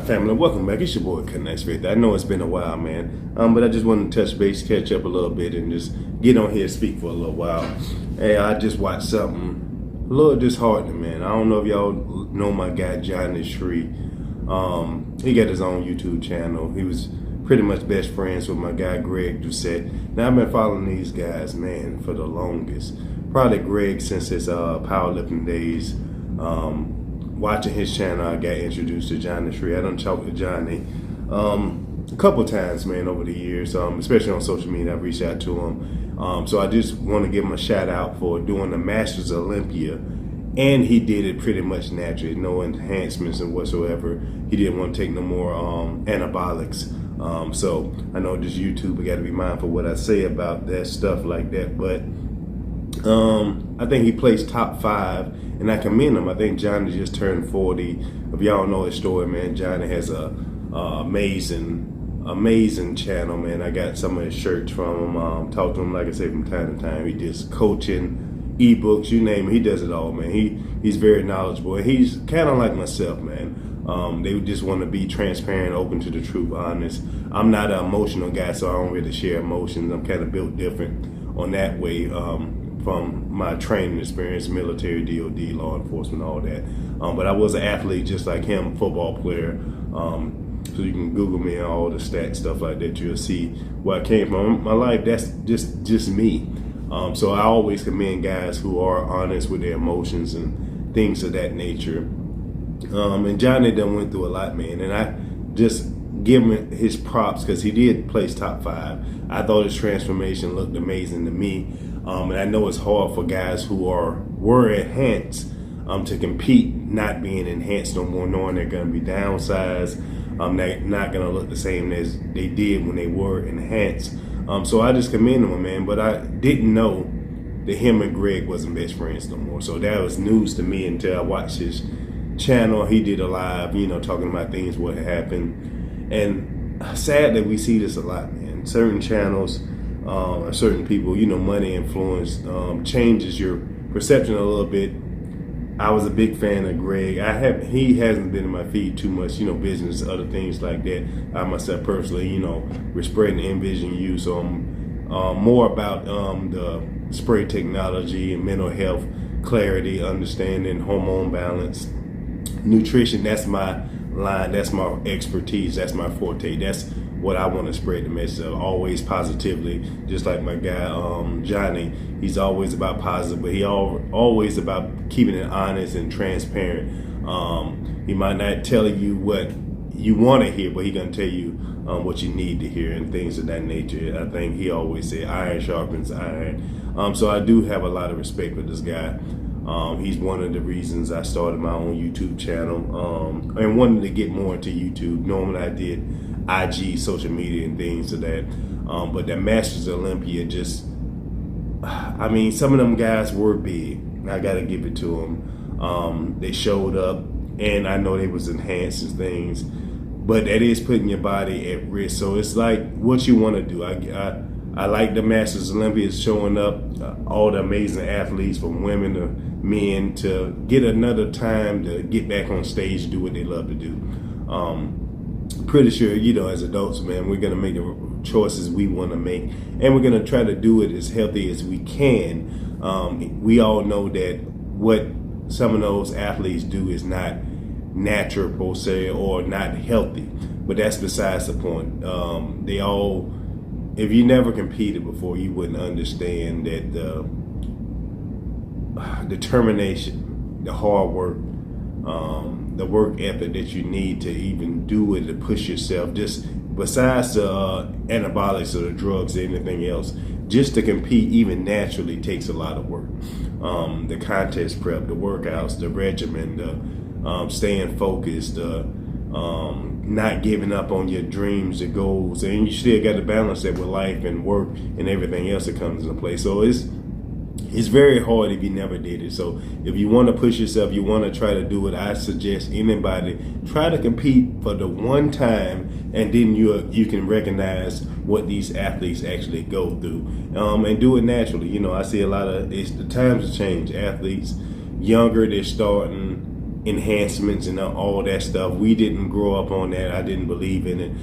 Family, welcome back. It's your boy Connects Faith. I know it's been a while, man, but I just wanted to touch base, catch up a little bit, and just get on here and speak for a little while. Hey, I just watched something a little disheartening, man. I don't know if y'all know my guy Jonni Shreve. He got his own YouTube channel. He was pretty much best friends with my guy Greg Doucette. Now I've been following these guys, man, for the longest. Probably Greg since his powerlifting days. Watching his channel, I got introduced to Jonni Shreve. I done talked to Jonni a couple times, man, over the years, especially on social media. I've reached out to him. So I just want to give him a shout out for doing the Masters Olympia, and he did it pretty much naturally, no enhancements and whatsoever. He didn't want to take no more anabolics. So I know this YouTube, I got to be mindful what I say about that stuff like that, but I think he placed top 5, and I commend him. I think Jonni just turned 40. If y'all know his story, man, Jonni has a amazing channel, man. I got some of his shirts from him. Talk to him, like I say, from time to time. He does coaching, ebooks, you name it. He does it all, man. He's very knowledgeable. He's kind of like myself, man. They just want to be transparent, open to the truth, honest. I'm not an emotional guy, so I don't really share emotions. I'm kind of built different on that way. From my training experience, military, DOD, law enforcement, all that. But I was an athlete just like him, football player. So you can Google me and all the stats, stuff like that. You'll see where I came from. My life, that's just me. So I always commend guys who are honest with their emotions and things of that nature. And Jonni done went through a lot, man. And I just give him his props because he did place top 5. I thought his transformation looked amazing to me. And I know it's hard for guys who were enhanced to compete, not being enhanced no more, knowing they're going to be downsized. They're not going to look the same as they did when they were enhanced. So I just commend him, man. But I didn't know that him and Greg wasn't best friends no more. So that was news to me until I watched his channel. He did a live, talking about things, what happened. And sadly, we see this a lot, man. Certain channels, certain people, money influence changes your perception a little bit. I was a big fan of Greg. He hasn't been in my feed too much, business, other things like that. I myself personally, we're spreading NVISIONU, so I'm more about the spray technology and mental health, clarity, understanding, hormone balance, nutrition. That's my line. That's my expertise. That's my forte. That's what I want to spread the message of, always positively, just like my guy Jonni. He's always about positive, but he always about keeping it honest and transparent. He might not tell you what you want to hear, but he's going to tell you what you need to hear and things of that nature. I think he always said iron sharpens iron. So I do have a lot of respect for this guy. He's one of the reasons I started my own YouTube channel and wanted to get more into YouTube. Normally I did IG, social media, and things of that. But the Masters Olympia some of them guys were big. I got to give it to them. They showed up, and I know they was enhancing things, but that is putting your body at risk. So it's like what you want to do. I like the Masters Olympia showing up, all the amazing athletes from women to men to get another time to get back on stage, do what they love to do. Pretty sure, as adults, man, we're going to make the choices we want to make, and we're going to try to do it as healthy as we can. We all know that what some of those athletes do is not natural, per se, or not healthy, but that's besides the point. If you never competed before, you wouldn't understand that the determination, the hard work, the work ethic that you need to even do it, to push yourself, just besides the anabolics or the drugs or anything else, just to compete even naturally takes a lot of work. The contest prep, the workouts, the regimen, the staying focused, not giving up on your dreams, your goals, and you still got to balance that with life and work and everything else that comes into play. So it's very hard if you never did it. So if you want to push yourself, you want to try to do it, I suggest anybody try to compete for the one time, and then you can recognize what these athletes actually go through, and do it naturally. I see a lot of the times have changed. Athletes younger, they're starting enhancements and all that stuff. We didn't grow up on that. I didn't believe in it.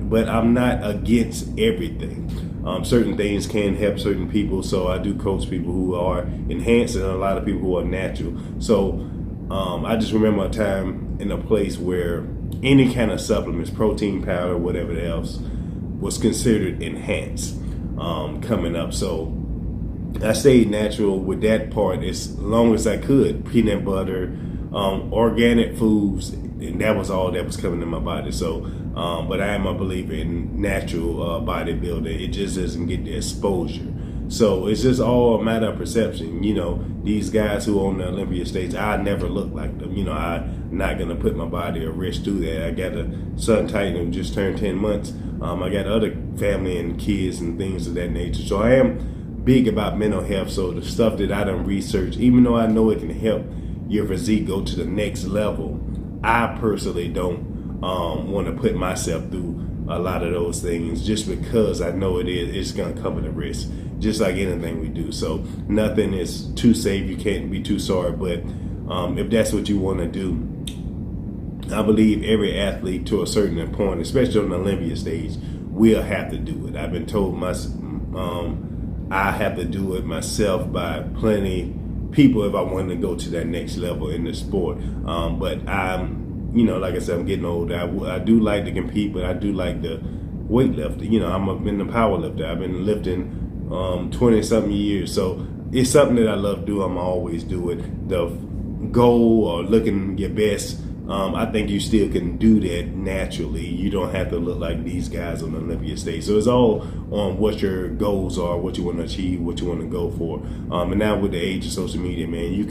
But I'm not against everything. Certain things can help certain people, so I do coach people who are enhanced and a lot of people who are natural. So I just remember a time in a place where any kind of supplements, protein powder, whatever else, was considered enhanced coming up. So I stayed natural with that part as long as I could. Peanut butter, organic foods, and that was all that was coming in my body. So, but I am a believer in natural bodybuilding. It just doesn't get the exposure. So it's just all a matter of perception. You know, these guys who own the Olympia stage, I never look like them. You know, I'm not going to put my body at risk through that. I got a son Titan who just turned 10 months. I got other family and kids and things of that nature. So I am big about mental health. So the stuff that I done research, even though I know it can help your physique go to the next level, I personally don't want to put myself through a lot of those things just because I know it's going to come with a risk, just like anything we do. So nothing is too safe. You can't be too sorry. But if that's what you want to do, I believe every athlete to a certain point, especially on the Olympia stage, will have to do it. I've been told I have to do it myself by plenty people if I want to go to that next level in the sport. But I'm, you know, like I said, I'm getting older. I do like to compete, but I do like the weightlifting. You know, I've been a power lifter. I've been lifting 20-something years. So it's something that I love to do. I'm always do it. The goal or looking your best, I think you still can do that naturally. You don't have to look like these guys on the Olympia stage. So it's all on what your goals are, what you want to achieve, what you want to go for. And now with the age of social media, man, you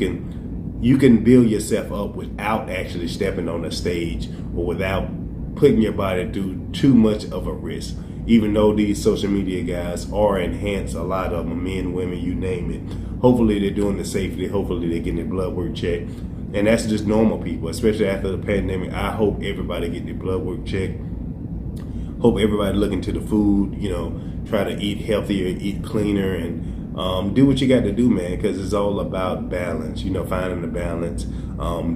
can build yourself up without actually stepping on the stage or without putting your body through too much of a risk. Even though these social media guys are enhanced, a lot of them, men, women, you name it. Hopefully they're doing the safety. Hopefully they're getting their blood work checked. And that's just normal people, especially after the pandemic. I hope everybody get their blood work checked. Hope everybody look into the food, you know, try to eat healthier, eat cleaner, and do what you got to do, man, because it's all about balance, you know, finding the balance.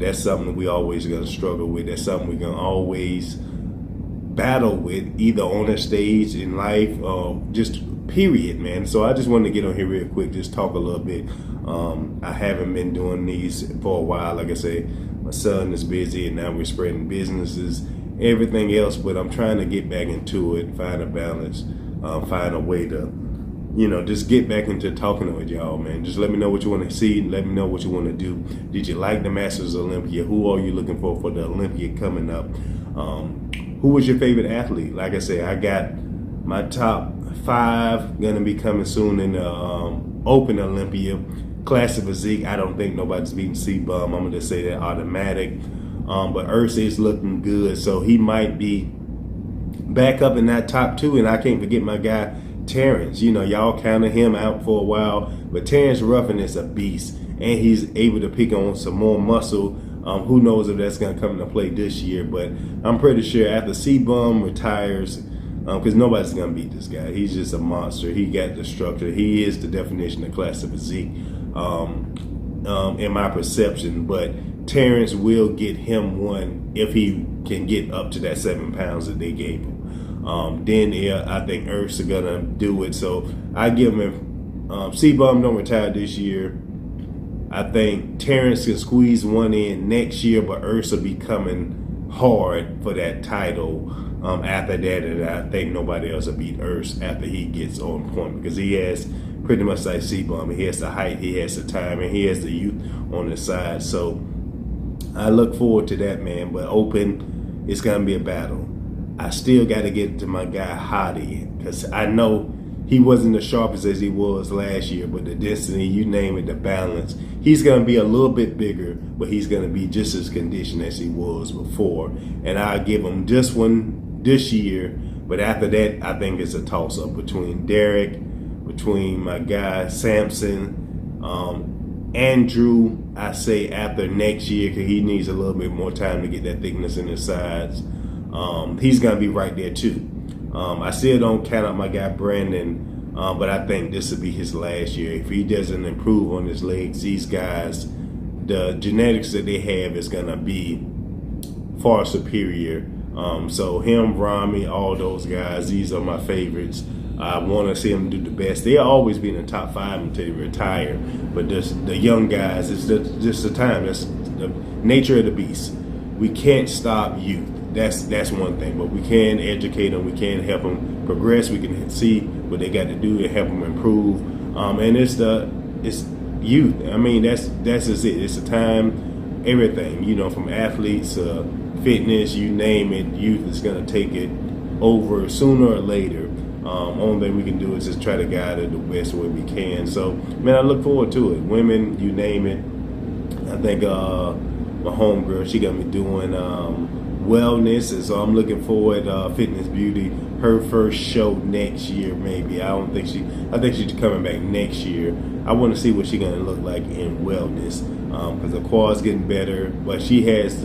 That's something we always going to struggle with. That's something we're going to always battle with, either on a stage in life or just period, man. So I just wanted to get on here real quick, just talk a little bit. I haven't been doing these for a while. Like I say, my son is busy and now we're spreading businesses, everything else, but I'm trying to get back into it, find a balance, find a way to, you know, just get back into talking with y'all, man. Just let me know what you want to see. Let me know what you want to do. Did you like the Masters Olympia? Who are you looking for the Olympia coming up? Who was your favorite athlete? Like I say, I got my top 5 gonna be coming soon in the Open Olympia. Classic physique, I don't think nobody's beating C-Bum. I'm gonna just say that automatic. But Ursa is looking good, so he might be back up in that top 2. And I can't forget my guy Terrence. You know, y'all counted him out for a while, but Terrence Ruffin is a beast, and he's able to pick on some more muscle. Who knows if that's gonna come into play this year? But I'm pretty sure after C-Bum retires, because nobody's gonna beat this guy. He's just a monster. He got the structure. He is the definition of classic physique, in my perception. But Terrence will get him one if he can get up to that 7 pounds that they gave him. Then I think Ursa gonna do it. So I give him C-Bum don't retire this year. I think Terrence can squeeze one in next year, but Ursa be coming hard for that title. After that, and I think nobody else will beat Ursa after he gets on point, because he has pretty much like C-Bum. He has the height, he has the time, and he has the youth on his side. So I look forward to that, man. But Open, it's gonna be a battle. I still got to get to my guy Hottie, because I know he wasn't as sharp as he was last year, but the density, you name it, the balance, he's going to be a little bit bigger, but he's going to be just as conditioned as he was before. And I'll give him this one this year, but after that, I think it's a toss-up between Derek, between my guy Samson, Andrew. I say after next year, because he needs a little bit more time to get that thickness in his sides. He's going to be right there too. I still don't count out my guy Brandon, but I think this will be his last year. If he doesn't improve on his legs, these guys the genetics that they have is gonna be far superior. So him, Rami, all those guys, these are my favorites. I want to see them do the best. They'll always be in the top 5 until they retire. But the young guys, it's just the time. That's the nature of the beast. We can't stop youth. That's one thing. But we can educate them. We can help them progress. We can see what they got to do to help them improve. And it's youth. I mean, that's just it. It's the time, everything. You know, from athletes, fitness, you name it. Youth is gonna take it over sooner or later. Only thing we can do is just try to guide it the best way we can. So, man, I look forward to it. Women, you name it. I think my homegirl, she got me doing wellness, and so I'm looking forward Fitness Beauty, her first show next year maybe. I think she's coming back next year. I want to see what she's gonna look like in wellness, because the quad's getting better, but she has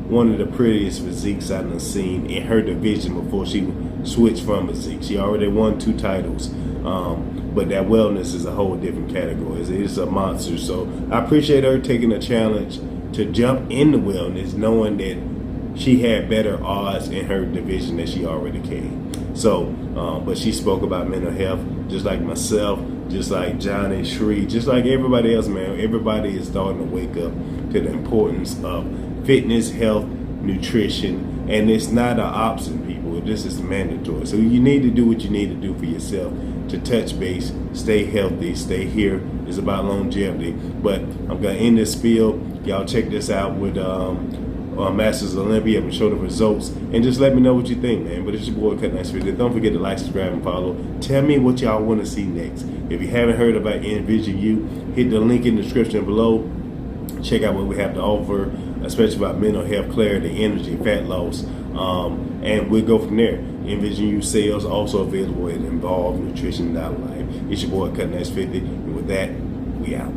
one of the prettiest physiques I've done seen in her division before she switched from physique. She already won 2 titles, but that wellness is a whole different category. It's a monster. So I appreciate her taking a challenge to jump into wellness, knowing that she had better odds in her division that she already came. So, but she spoke about mental health, just like myself, just like Jonni, Shreve, just like everybody else, man. Everybody is starting to wake up to the importance of fitness, health, nutrition, and it's not an option, people. This is mandatory. So you need to do what you need to do for yourself to touch base, stay healthy, stay here. It's about longevity. But I'm gonna end this spiel. Y'all check this out with Masters Olympia. I'm gonna show the results and just let me know what you think, man. But it's your boy Cut Nice Video. Don't forget to like, subscribe, and follow. Tell me what y'all want to see next. If you haven't heard about NVISIONU, hit the link in the description below. Check out what we have to offer, especially about mental health, clarity, energy, fat loss, and we'll go from there. NVISIONU sales also available at Involve Nutrition.life. It's your boy Cut Nice 50, and with that, we out.